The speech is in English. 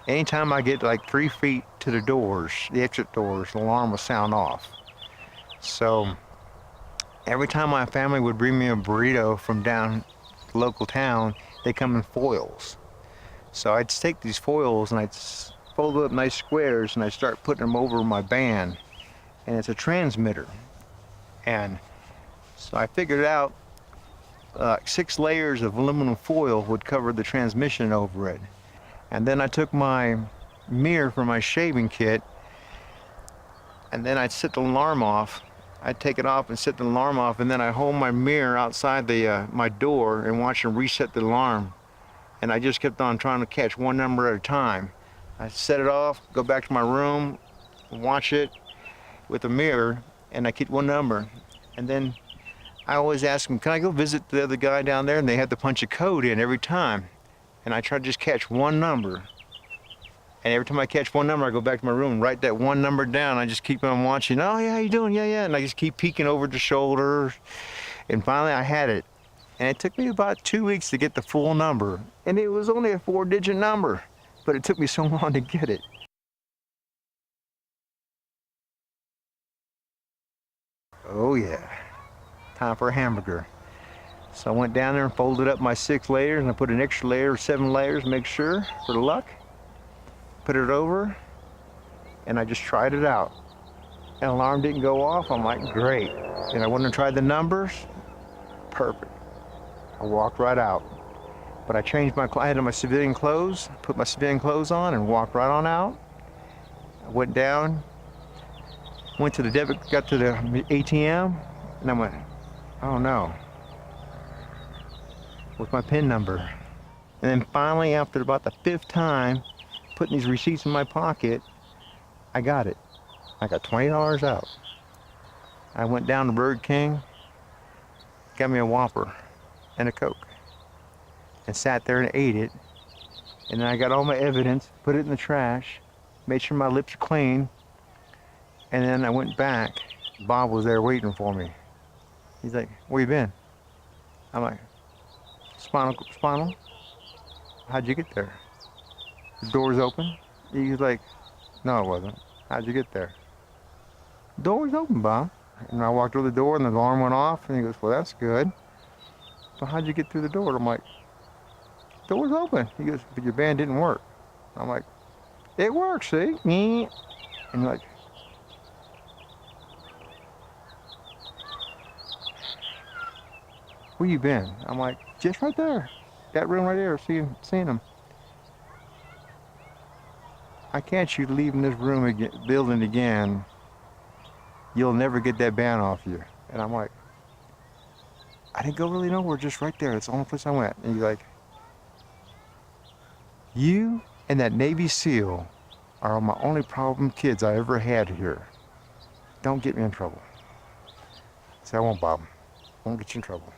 Anytime I get like 3 feet to the doors, the exit doors, the alarm will sound off. So every time my family would bring me a burrito from down the local town, they come in foils. So I'd take these foils and I'd fold up nice squares and I'd start putting them over my band. And it's a transmitter. And so I figured out 6 layers of aluminum foil would cover the transmission over it. And then I took my mirror for my shaving kit, and then I'd set the alarm off. I'd take it off and set the alarm off, and then I hold my mirror outside my door and watch them reset the alarm. And I just kept on trying to catch one number at a time. I set it off, go back to my room, watch it with a mirror, and I keep one number. And then I always ask them, can I go visit the other guy down there? And they have to punch a code in every time. And I try to just catch one number. And every time I catch one number, I go back to my room and write that one number down. I just keep on watching. Oh, yeah, how you doing? Yeah, yeah. And I just keep peeking over the shoulder. And finally, I had it. And it took me about 2 weeks to get the full number. And it was only a 4-digit number. But it took me so long to get it. Oh, yeah. Time for a hamburger. So I went down there and folded up my 6 layers, and I put an extra layer, 7 layers, make sure, for the luck. Put it over, and I just tried it out. And alarm didn't go off. I'm like, great. And I went and tried the numbers. Perfect. I walked right out. But I changed I had my civilian clothes, put my civilian clothes on, and walked right on out. I went down, went to the got to the ATM, and I went, oh no. With my PIN number. And then finally, after about the 5th time, putting these receipts in my pocket, I got it. I got $20 out. I went down to Burger King, got me a Whopper and a Coke, and sat there and ate it. And then I got all my evidence, put it in the trash, made sure my lips are clean, and then I went back. Bob was there waiting for me. He's like, where you been? I'm like, Spinal? How'd you get there? The door's open? He's like, no, it wasn't. How'd you get there? The door was open, Bob. And I walked through the door and the alarm went off, and he goes, well, that's good. But how'd you get through the door? I'm like, the door's open. He goes, but your band didn't work. I'm like, it works, see? And like, where you been? I'm like, just right there. That room right there, seeing them. I can't you leaving this room again, building again. You'll never get that band off you. And I'm like, I didn't go really nowhere, just right there. It's the only place I went. And he's like, you and that Navy SEAL are my only problem kids I ever had here. Don't get me in trouble. I said, I won't, Bob. I won't get you in trouble.